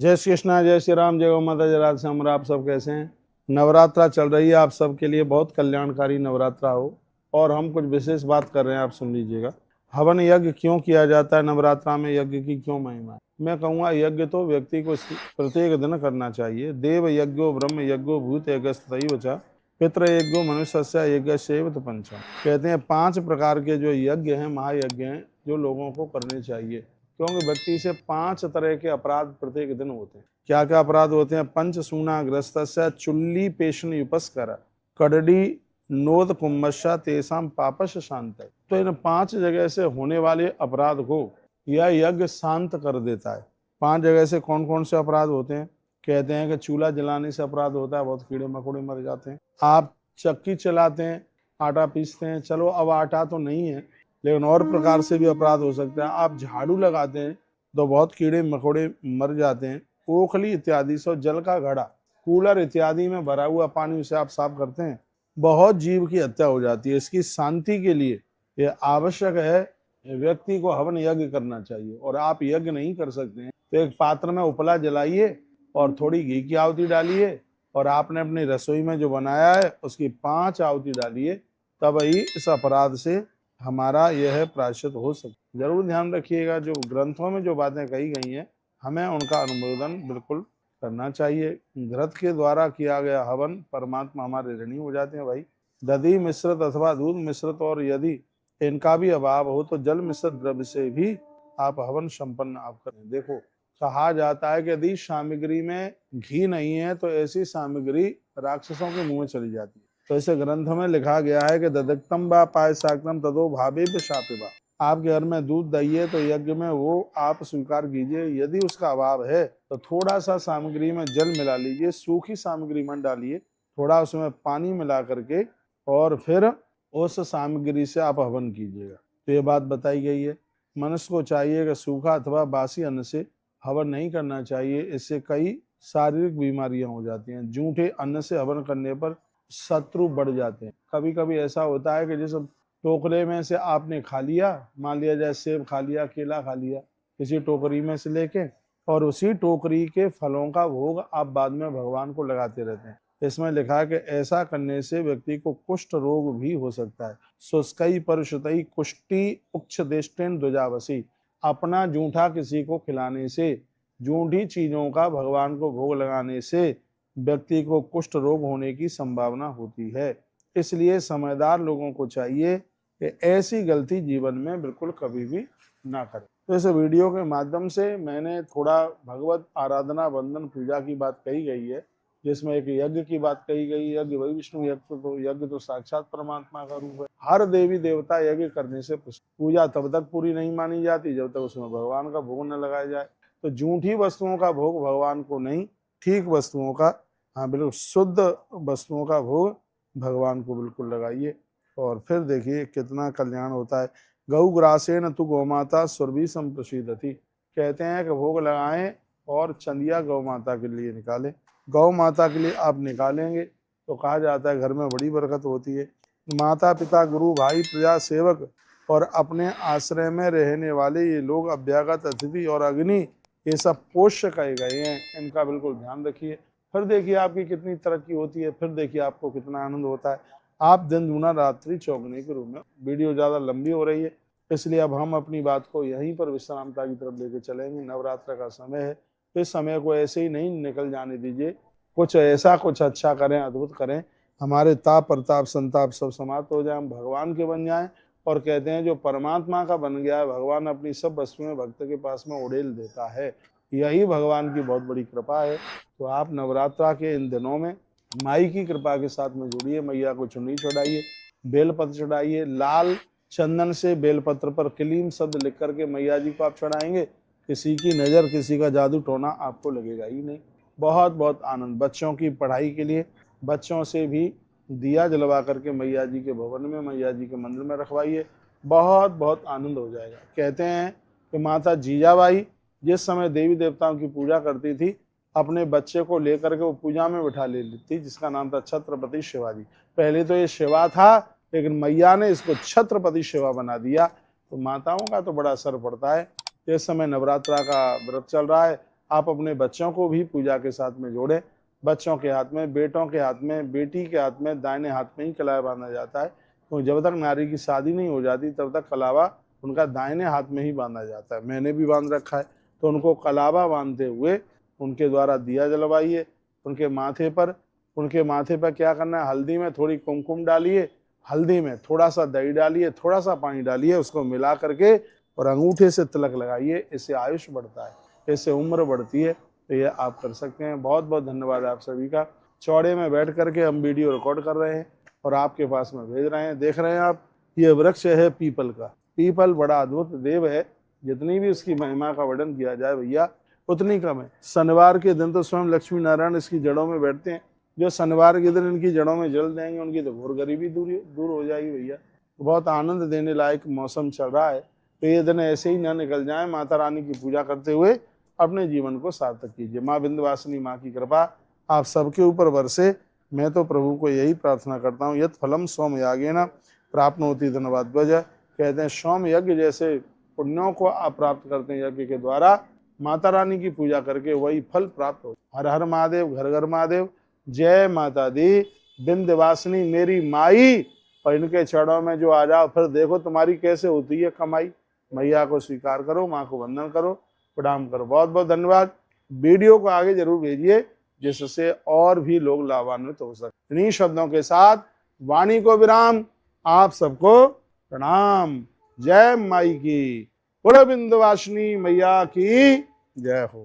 जय श्री कृष्णा, जय श्री राम, जय गौ माता, जय राधे श्याम। आप सब कैसे हैं? नवरात्रा चल रही है, आप सबके लिए बहुत कल्याणकारी नवरात्रा हो। और हम कुछ विशेष बात कर रहे हैं, आप सुन लीजिएगा। हवन यज्ञ क्यों किया जाता है नवरात्रा में, यज्ञ की क्यों महिमा है? मैं कहूँगा यज्ञ तो व्यक्ति को प्रत्येक दिन करना चाहिए। देव यज्ञो ब्रह्म यज्ञो भूत यज्ञस्तथैव च पितृ यज्ञो मनुष्यस्य यज्ञस्यैव तो पंचम। कहते हैं 5 प्रकार के जो यज्ञ हैं, महायज्ञ हैं, जो लोगों को करने चाहिए, क्योंकि व्यक्ति से 5 तरह के अपराध प्रत्येक दिन होते हैं। क्या क्या अपराध होते हैं? पंच सूना ग्रस्तस्य चुल्ली पेशन युपस्कर कड़डी नोद कुंभस्या तेसाम पापश शांत। तो इन 5 जगह से होने वाले अपराध को यह यज्ञ शांत कर देता है। 5 जगह से कौन कौन से अपराध होते हैं? कहते हैं कि चूल्हा जलाने से अपराध होता है, बहुत कीड़े मकोड़े मर जाते हैं। आप चक्की चलाते हैं, आटा पीसते हैं, चलो अब आटा तो नहीं है, लेकिन और प्रकार से भी अपराध हो सकता है। आप झाड़ू लगाते हैं तो बहुत कीड़े मकोड़े मर जाते हैं। ओखली इत्यादि से, जल का घड़ा, कूलर इत्यादि में भरा हुआ पानी उसे आप साफ करते हैं, बहुत जीव की हत्या हो जाती है। इसकी शांति के लिए यह आवश्यक है, व्यक्ति को हवन यज्ञ करना चाहिए। और आप यज्ञ नहीं कर सकते हैं तो एक पात्र में उपला जलाइए और थोड़ी घी की आहुति डालिए, और आपने अपनी रसोई में जो बनाया है उसकी 5 आहुति डालिए, तब ही इस अपराध से हमारा यह प्रायश्चित हो सकता। जरूर ध्यान रखिएगा, जो ग्रंथों में जो बातें कही गई हैं हमें उनका अनुमोदन बिल्कुल करना चाहिए। घृत के द्वारा किया गया हवन परमात्मा हमारे ऋणी हो जाते हैं भाई। दधि मिश्रित अथवा दूध मिश्रित, और यदि इनका भी अभाव हो तो जल मिश्रित द्रव्य से भी आप हवन संपन्न आप करें। देखो, कहा जाता है कि यदि सामग्री में घी नहीं है तो ऐसी सामग्री राक्षसों के मुंह में चली जाती है। तो इसे ग्रंथ में लिखा गया है कि ददक्तम बा पायसाक्तम तदो भावे शापिबा। आपके घर में दूध दही है तो यज्ञ में वो आप स्वीकार कीजिए। यदि उसका अभाव है तो थोड़ा सा सामग्री में जल मिला लीजिए, सूखी सामग्री मत डालिए, थोड़ा उसमें पानी मिला करके और फिर उस सामग्री से आप हवन कीजिएगा। तो ये बात बताई गई है। मनुष्य को चाहिए कि सूखा अथवा बासी अन्न से हवन नहीं करना चाहिए, इससे कई शारीरिक बीमारियां हो जाती हैं। जूठे अन्न से हवन करने पर शत्रु बढ़ जाते हैं। कभी कभी ऐसा होता है कि जैसे टोकरे में से आपने खा लिया, मान लिया जाए सेब खा लिया, केला खा लिया किसी टोकरी में से लेके, और उसी टोकरी के फलों का भोग आप बाद में भगवान को लगाते रहते हैं। इसमें लिखा है कि ऐसा करने से व्यक्ति को कुष्ठ रोग भी हो सकता है। शुष्कई परुषतई कुष्टि उक्षदेष्टेन द्विजावसी। अपना जूठा किसी को खिलाने से, जूठी चीजों का भगवान को भोग लगाने से व्यक्ति को कुष्ठ रोग होने की संभावना होती है। इसलिए समझदार लोगों को चाहिए कि ऐसी गलती जीवन में बिल्कुल कभी भी ना करें। तो इस वीडियो के माध्यम से मैंने थोड़ा भगवत आराधना, वंदन, पूजा की बात कही गई है, जिसमें एक यज्ञ की बात कही गई। यज्ञ वही विष्णु यज्ञ तो साक्षात परमात्मा का रूप है। हर देवी देवता यज्ञ करने से पूजा तब तक पूरी नहीं मानी जाती जब तक उसमें भगवान का भोग न लगाया जाए। तो झूठी वस्तुओं का भोग भगवान को नहीं, ठीक वस्तुओं का, हाँ बिल्कुल शुद्ध वस्तुओं का भोग भगवान को बिल्कुल लगाइए, और फिर देखिए कितना कल्याण होता है। गौ ग्रासेन तु गौमाता सुरभि संप्रसिद्धति। कहते हैं कि भोग लगाएं और चंदिया गौ माता के लिए निकालें। गौ माता के लिए आप निकालेंगे तो कहा जाता है घर में बड़ी बरकत होती है। माता पिता गुरु भाई प्रजा सेवक और अपने आश्रय में रहने वाले ये लोग, अभ्यागत अतिथि और अग्नि, ये सब पोष्य कहे गए हैं। इनका बिल्कुल ध्यान रखिए। फिर देखिए आपकी कितनी तरक्की होती है, फिर देखिए आपको कितना आनंद होता है। आप दिन दूना रात्रि चौगुने के रूप में। वीडियो ज़्यादा लंबी हो रही है, इसलिए अब हम अपनी बात को यहीं पर विश्रामता की तरफ लेके चलेंगे। नवरात्र का समय है, इस समय को ऐसे ही नहीं निकल जाने दीजिए। कुछ ऐसा कुछ अच्छा करें, अद्भुत करें, हमारे ताप प्रताप संताप सब समाप्त हो जाए, हम भगवान के बन जाएं। और कहते हैं जो परमात्मा का बन गया है, भगवान अपनी सब वस्तुएं भक्त के पास में उड़ेल देता है। यही भगवान की बहुत बड़ी कृपा है। तो आप नवरात्रा के इन दिनों में माई की कृपा के साथ में जुड़िए। मैया को चुनरी चढ़ाइए, बेलपत्र चढ़ाइए। लाल चंदन से बेलपत्र पर क्लीम शब्द लिख करके मैया जी को आप चढ़ाएंगे, किसी की नज़र, किसी का जादू टोना आपको लगेगा ही नहीं। बहुत बहुत आनंद। बच्चों की पढ़ाई के लिए बच्चों से भी दिया जलवा करके मैया जी के भवन में, मैया जी के मंदिर में रखवाइए, बहुत बहुत आनंद हो जाएगा। कहते हैं कि माता जीजाबाई जिस समय देवी देवताओं की पूजा करती थी, अपने बच्चे को लेकर के वो पूजा में बिठा लेती थी, जिसका नाम था छत्रपति शिवाजी। पहले तो ये शिवा था, लेकिन मैया ने इसको छत्रपति शिवा बना दिया। तो माताओं का तो बड़ा असर पड़ता है। इस समय नवरात्रा का व्रत चल रहा है, आप अपने बच्चों को भी पूजा के साथ में जोड़ें। बच्चों के हाथ में, बेटों के हाथ में, बेटी के हाथ में, दाहिने हाथ में ही कलावा बांधा जाता है, क्योंकि जब तक नारी की शादी नहीं हो जाती तब तक कलावा उनका दाहिने हाथ में ही बांधा जाता है। मैंने भी बांध रखा है। तो उनको कलावा बांधते हुए उनके द्वारा दिया जलवाइए उनके माथे पर। उनके माथे पर क्या करना है, हल्दी में थोड़ी कुमकुम डालिए, हल्दी में थोड़ा सा दही डालिए, थोड़ा सा पानी डालिए, उसको मिला करके और अंगूठे से तिलक लगाइए। इससे आयुष बढ़ता है, इससे उम्र बढ़ती है। तो ये आप कर सकते हैं। बहुत बहुत धन्यवाद आप सभी का। चौड़े में बैठ करके हम वीडियो रिकॉर्ड कर रहे हैं और आपके पास में भेज रहे हैं। देख रहे हैं आप, ये वृक्ष है पीपल का। पीपल बड़ा अद्भुत देव है, जितनी भी उसकी महिमा का वर्णन किया जाए भैया उतनी कम है। शनिवार के दिन तो स्वयं लक्ष्मी नारायण इसकी जड़ों में बैठते हैं। जो शनिवार के दिन इनकी जड़ों में जल देंगे उनकी तो घोर गरीबी दूर हो जाएगी भैया। बहुत आनंद देने लायक मौसम चल रहा है। तो ये दिन ऐसे ही ना निकल जाए। माता रानी की पूजा करते हुए अपने जीवन को सार्थक कीजिए। माँ विंध्यवासिनी माँ की कृपा आप सबके ऊपर बरसे। मैं तो प्रभु को यही प्रार्थना करता हूँ, यत् फलम सोम यागेन प्राप्नोति धनवाद्वज। कहते हैं सोम यज्ञ जैसे पुण्यों को आप प्राप्त करते हैं यज्ञ के द्वारा, माता रानी की पूजा करके वही फल प्राप्त हो। हर हर महादेव, घर घर महादेव। जय माता दी। विंध्यवासिनी मेरी माई, और इनके चरणों में जो आ जाओ, फिर देखो तुम्हारी कैसे होती है कमाई। मैया को स्वीकार करो, माँ को वंदन करो, प्रणाम करो। बहुत बहुत धन्यवाद। वीडियो को आगे जरूर भेजिए जिससे और भी लोग लाभान्वित हो सके। इन्हीं शब्दों के साथ वाणी को विराम। आप सबको प्रणाम। जय माई की। बोलो विंध्यवासिनी मैया की जय हो।